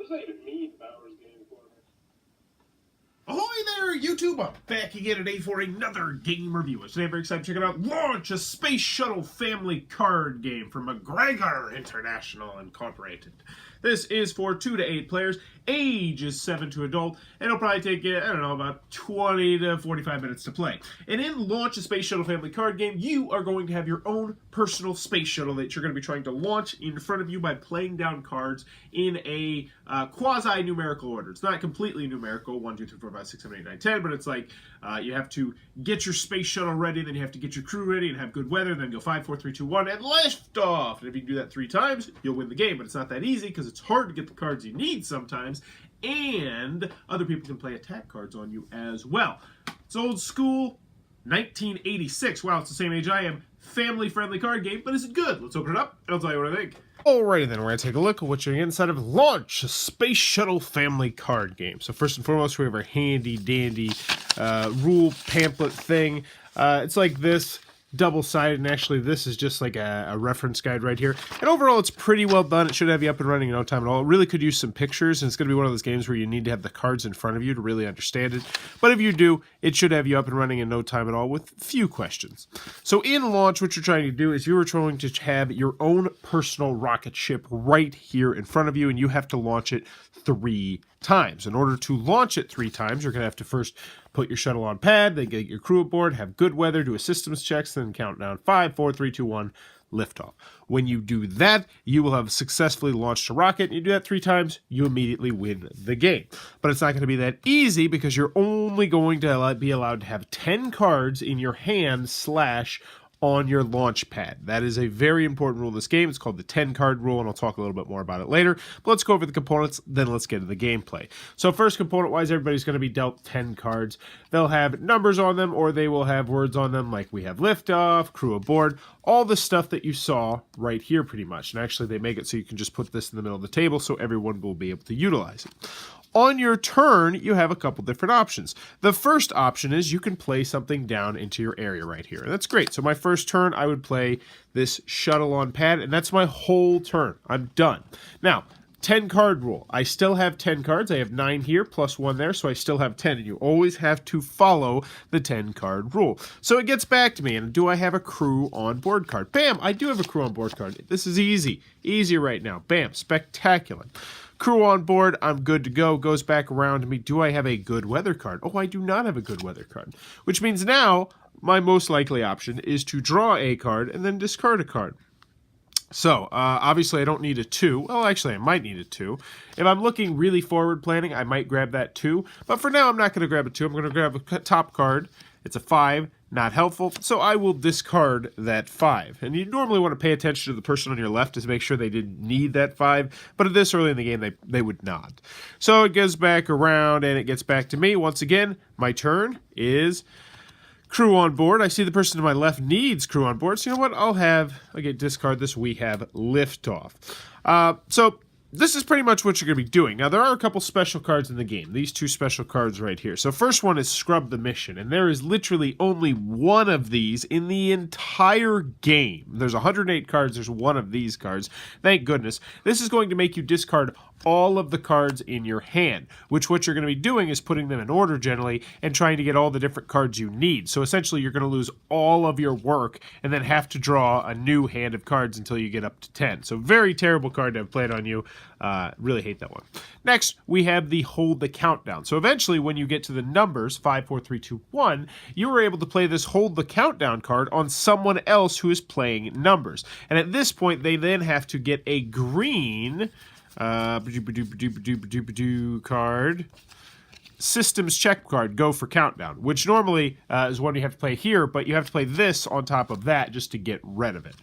does that even mean, Bowers Game Corner? Ahoy there, YouTube! I'm back again today for another game review. Today I'm very excited to check it out. Launch a Space Shuttle family card game from McGregor International Incorporated. This is for 2 to 8 players. Age is 7 to adult, and it'll probably take you, about 20 to 45 minutes to play. And in Launch a Space Shuttle family card game, you are going to have your own personal space shuttle that you're going to be trying to launch in front of you by playing down cards in a quasi-numerical order. It's not completely numerical, 1, 2, 3, 4, 5, 6, 7, 8, 9, 10, but it's like you have to get your space shuttle ready, then you have to get your crew ready and have good weather, then go 5, 4, 3, 2, 1, and lift off! And if you can do that 3 times, you'll win the game, but it's not that easy because it's hard to get the cards you need sometimes, and other people can play attack cards on you as well. It's old school, 1986. Wow, it's the same age I am. Family-friendly card game, but is it good? Let's open it up, and I'll tell you what I think. Alrighty then, we're going to take a look at what you're inside of Launch a Space Shuttle family card game. So first and foremost, we have our handy-dandy rule pamphlet thing. It's like this, double-sided, and actually this is just like a reference guide right here. And overall, it's pretty well done. It should have you up and running in no time at all. It really could use some pictures, and it's going to be one of those games where you need to have the cards in front of you to really understand it. But if you do, it should have you up and running in no time at all with few questions. So in Launch, what you're trying to do is you're trying to have your own personal rocket ship right here in front of you, and you have to launch it 3 times. In order to launch it 3 times, you're going to have to first put your shuttle on pad, then get your crew aboard, have good weather, do a systems checks, then count down 5, 4, 3, 2, 1, liftoff. When you do that, you will have successfully launched a rocket, and you do that 3 times, you immediately win the game. But it's not going to be that easy because you're only going to be allowed to have 10 cards in your hand / on your launch pad. That is a very important rule of this game. It's called the 10-card rule, and I'll talk a little bit more about it later. But let's go over the components, then let's get into the gameplay. So first, component-wise, everybody's going to be dealt 10 cards. They'll have numbers on them, or they will have words on them, like we have liftoff, crew aboard, all the stuff that you saw right here pretty much. And actually, they make it so you can just put this in the middle of the table so everyone will be able to utilize it. On your turn, you have a couple different options. The first option is you can play something down into your area right here. And that's great. So my first turn, I would play this shuttle on pad, and that's my whole turn. I'm done. Now, 10-card rule. I still have 10 cards. I have 9 here, plus 1 there, so I still have 10. And you always have to follow the 10-card rule. So it gets back to me, and do I have a crew on board card? Bam! I do have a crew on board card. This is easy. Easy right now. Bam! Spectacular. Crew on board, I'm good to go. Goes back around to me. Do I have a good weather card? Oh, I do not have a good weather card. Which means now, my most likely option is to draw a card and then discard a card. So, obviously I don't need a 2. Well, actually I might need a 2. If I'm looking really forward planning, I might grab that 2. But for now, I'm not going to grab a 2. I'm going to grab a top card. It's a 5. Not helpful, so I will discard that 5. And you normally want to pay attention to the person on your left to make sure they didn't need that 5, but at this early in the game, they would not. So it goes back around, and it gets back to me. Once again, my turn is crew on board. I see the person to my left needs crew on board, so you know what? I'll get discard this. We have liftoff. So this is pretty much what you're going to be doing. Now, there are a couple special cards in the game. These 2 special cards right here. So first one is Scrub the Mission, and there is literally only one of these in the entire game. There's 108 cards. There's one of these cards. Thank goodness. This is going to make you discard all of the cards in your hand, which what you're going to be doing is putting them in order generally and trying to get all the different cards you need. So essentially, you're going to lose all of your work and then have to draw a new hand of cards until you get up to 10. So very terrible card to have played on you. Really hate that one. Next, we have the Hold the Countdown. So eventually, when you get to the numbers 5, 4, 3, 2, 1, you are able to play this Hold the Countdown card on someone else who is playing numbers. And at this point, they then have to get a green card, systems check card, go for countdown, which normally is one you have to play here, but you have to play this on top of that just to get rid of it.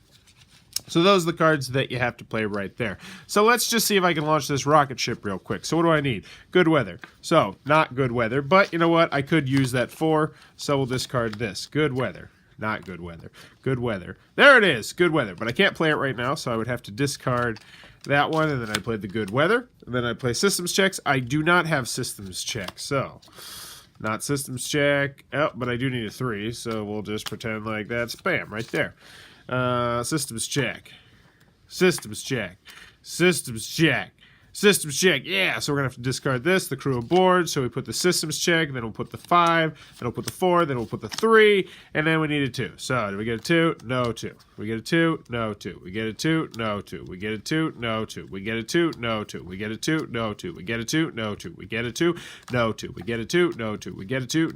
So those are the cards that you have to play right there. So let's just see if I can launch this rocket ship real quick. So what do I need? Good weather. So not good weather, but you know what? I could use that 4, so we'll discard this. Good weather. Not good weather. Good weather. There it is. Good weather. But I can't play it right now, so I would have to discard that one, and then I play the good weather. And then I play systems checks. I do not have systems checks, so not systems check. Oh, but I do need a 3, so we'll just pretend like that's bam right there. Systems check. Systems check. Systems check. Systems check, yeah, so we're going to have to discard this, the crew aboard, so we put the systems check, then we'll put the 5, then we'll put the 4, then we'll put the 3, and then we need a 2. So, do we get a 2? No 2. We get a 2? No 2. We get a 2? No 2. We get a 2? No 2. We get a 2? No 2. We get a 2? No 2. We get a 2? No 2. We get a 2? No 2. We get a 2? No 2. We get a 2? No 2. We get a 2?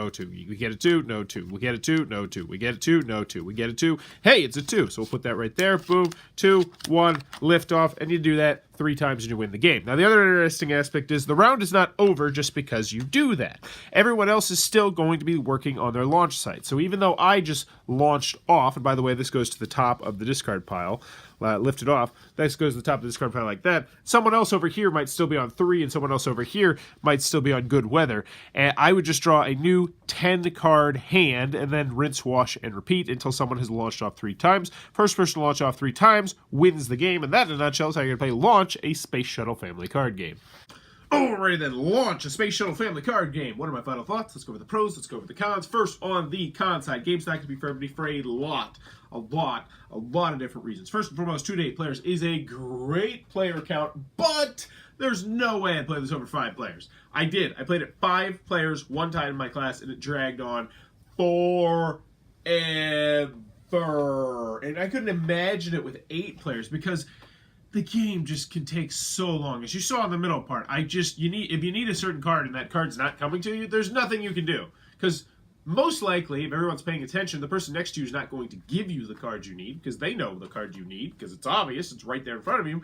No 2. We get a 2? No 2. We get a 2? No 2. We get a 2? No 2. We get a 2. Hey, it's a 2. So we'll put that right there. Boom. 2, 1, lift off, and you do that 3 times and you win the game. Now, the other interesting aspect is the round is not over just because you do that. Everyone else is still going to be working on their launch site. So even though I just launched off, and by the way, this goes to the top of the discard pile, lift it off, this goes to the top of the discard pile like that, someone else over here might still be on 3, and someone else over here might still be on good weather. And I would just draw a new 10-card hand, and then rinse, wash, and repeat until someone has launched off 3 times. First person to launch off 3 times wins the game, and that in a nutshell is how you're going to play Launch, a Space Shuttle family card game. Alrighty then, Launch, a Space Shuttle family card game. What are my final thoughts? Let's go over the pros, let's go over the cons. First, on the con side, game's not going to be for everybody for a lot of different reasons. First and foremost, 2 to 8 players is a great player count, but there's no way I'd play this over 5 players. I did. I played it 5 players one time in my class, and it dragged on forever. And I couldn't imagine it with 8 players because the game just can take so long. As you saw in the middle part, if you need a certain card and that card's not coming to you, there's nothing you can do. Because most likely, if everyone's paying attention, the person next to you is not going to give you the card you need because they know the card you need because it's obvious, it's right there in front of you.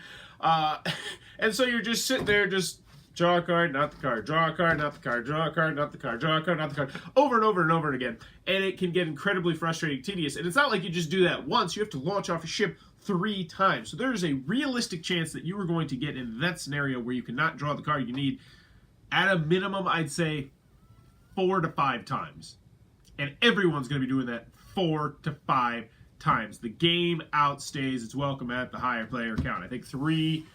And so you're just sitting there, just draw a card, not the card, draw a card, not the card, draw a card, not the card, draw a card, not the card, over and over and over again. And it can get incredibly frustrating, tedious. And it's not like you just do that once. You have to launch off a ship 3 times. So there is a realistic chance that you are going to get in that scenario where you cannot draw the card you need at a minimum, I'd say 4 to 5 times. And everyone's going to be doing that 4 to 5 times. The game outstays its welcome at the higher player count. I think 3,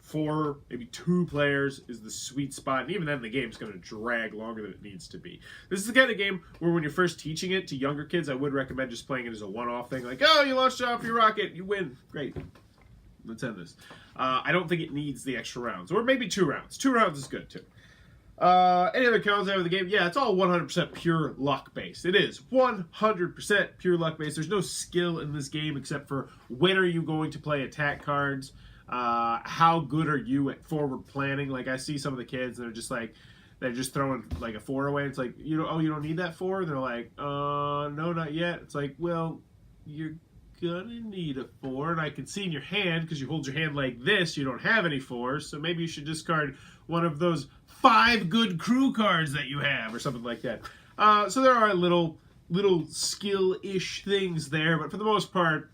4, maybe 2 players is the sweet spot. And even then, the game's going to drag longer than it needs to be. This is the kind of game where when you're first teaching it to younger kids, I would recommend just playing it as a one-off thing. Like, oh, you launched off your rocket, you win. Great. Let's end this. I don't think it needs the extra rounds. Or maybe 2 rounds. 2 rounds is good, too. Any other cons out of the game? Yeah, it's all 100% pure luck based. It is 100% pure luck based. There's no skill in this game except for when are you going to play attack cards. How good are you at forward planning? Like I see some of the kids that are just like they're just throwing like a 4 away. It's like you don't need that 4. They're like no, not yet. It's like well you're gonna need a 4, and I can see in your hand because you hold your hand like this. You don't have any 4s, so maybe you should discard one of those 5 good crew cards that you have or something like that. So there are little skill-ish things there, but for the most part,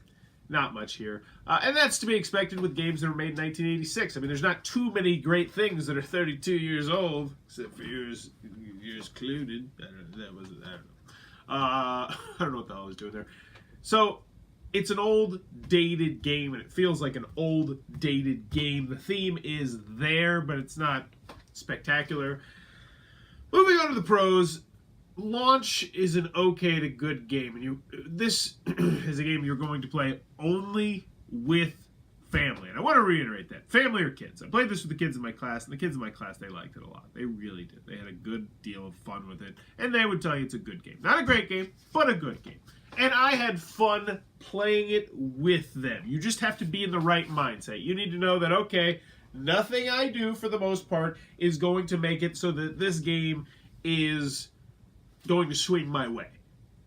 not much here. And that's to be expected with games that were made in 1986. I mean, there's not too many great things that are 32 years old, except for yours included. I don't know what the hell I was doing there. So, it's an old, dated game, and it feels like an old, dated game. The theme is there, but it's not spectacular. Moving on to the pros. Launch is an okay to good game, and this is a game you're going to play only with family. And I want to reiterate that. Family or kids. I played this with the kids in my class, and the kids in my class, they liked it a lot. They really did. They had a good deal of fun with it, and they would tell you it's a good game. Not a great game, but a good game. And I had fun playing it with them. You just have to be in the right mindset. You need to know that, okay, nothing I do, for the most part, is going to make it so that this game is going to swing my way.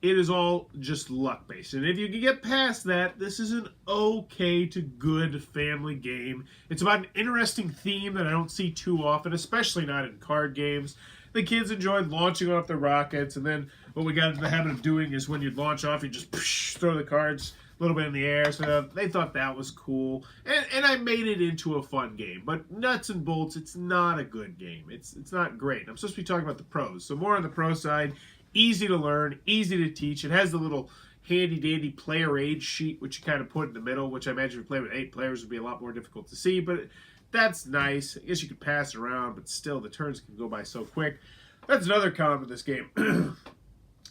It is all just luck-based. And if you can get past that, this is an okay to good family game. It's about an interesting theme that I don't see too often, especially not in card games. The kids enjoyed launching off their rockets, and then what we got into the habit of doing is when you'd launch off, you just throw the cards a little bit in the air. So they thought that was cool. And I made it into a fun game. But nuts and bolts, it's not a good game. It's not great. I'm supposed to be talking about the pros. So more on the pro side. Easy to learn, easy to teach. It has the little handy-dandy player age sheet, which you kind of put in the middle, which I imagine if you play with 8 players would be a lot more difficult to see. But that's nice. I guess you could pass it around, but still, the turns can go by so quick. That's another con with this game.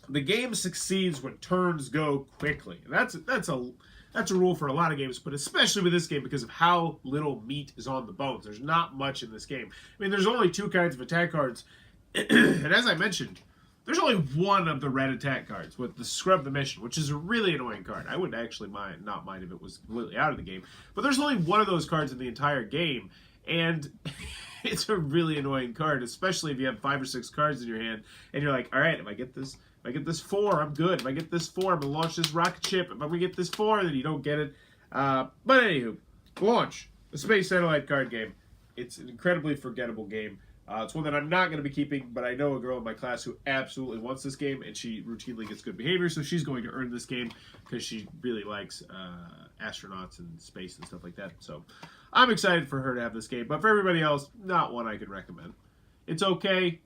The game succeeds when turns go quickly. And that's That's a rule for a lot of games, but especially with this game because of how little meat is on the bones. There's not much in this game. I mean, there's only 2 kinds of attack cards, and as I mentioned, there's only one of the red attack cards with the Scrub the Mission, which is a really annoying card. I would actually not mind if it was completely out of the game, but there's only one of those cards in the entire game, and it's a really annoying card, especially if you have 5 or 6 cards in your hand, and you're like, all right, if I get this 4, I'm good. If I get this 4, I'm going to launch this rocket ship. If I'm going to get this 4, then you don't get it. But anywho, launch, the Space Satellite card game. It's an incredibly forgettable game. It's one that I'm not going to be keeping, but I know a girl in my class who absolutely wants this game, and she routinely gets good behavior, so she's going to earn this game because she really likes astronauts and space and stuff like that. So I'm excited for her to have this game, but for everybody else, not one I could recommend. It's okay.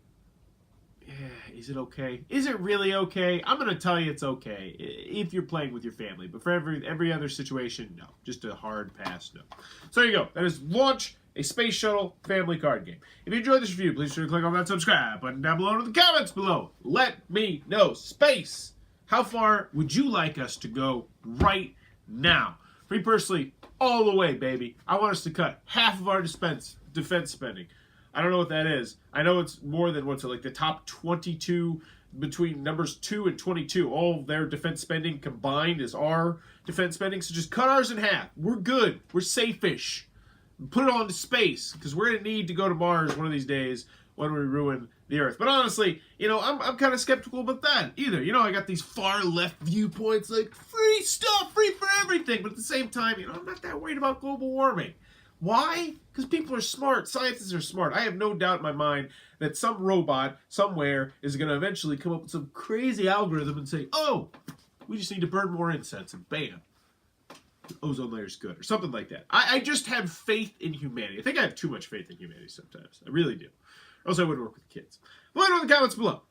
Yeah, is it okay? Is it really okay? I'm going to tell you it's okay if you're playing with your family, but for every other situation, no. Just a hard pass, no. So there you go. That is Launch, a Space Shuttle family card game. If you enjoyed this review, please be sure to click on that subscribe button down below in the comments below. Let me know. Space, how far would you like us to go right now? For me personally, all the way, baby. I want us to cut half of our defense spending. I don't know what that is. I know it's more than what's it, like the top 22 between numbers 2 and 22. All of their defense spending combined is our defense spending. So just cut ours in half. We're good. We're safe-ish. Put it all into space because we're going to need to go to Mars one of these days when we ruin the Earth. But honestly, you know, I'm kind of skeptical about that either. You know, I got these far left viewpoints like free stuff, free for everything. But at the same time, you know, I'm not that worried about global warming. Why? Because people are smart. Scientists are smart. I have no doubt in my mind that some robot somewhere is going to eventually come up with some crazy algorithm and say, oh, we just need to burn more incense, and bam, the ozone layer's good, or something like that. I just have faith in humanity. I think I have too much faith in humanity sometimes. I really do. Or else I wouldn't work with kids. Let me know in the comments below.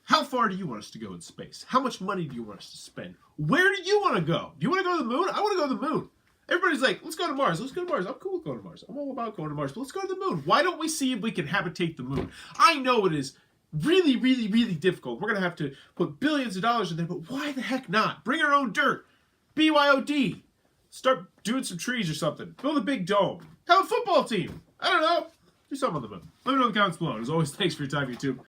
How far do you want us to go in space? How much money do you want us to spend? Where do you want to go? Do you want to go to the moon? I want to go to the moon. Everybody's like, let's go to Mars. Let's go to Mars. I'm cool with going to Mars. I'm all about going to Mars. But let's go to the moon. Why don't we see if we can habitate the moon? I know it is really, really, really difficult. We're going to have to put billions of dollars in there. But why the heck not? Bring our own dirt. BYOD. Start doing some trees or something. Build a big dome. Have a football team. I don't know. Do something on the moon. Let me know in the comments below. And as always, thanks for your time, YouTube.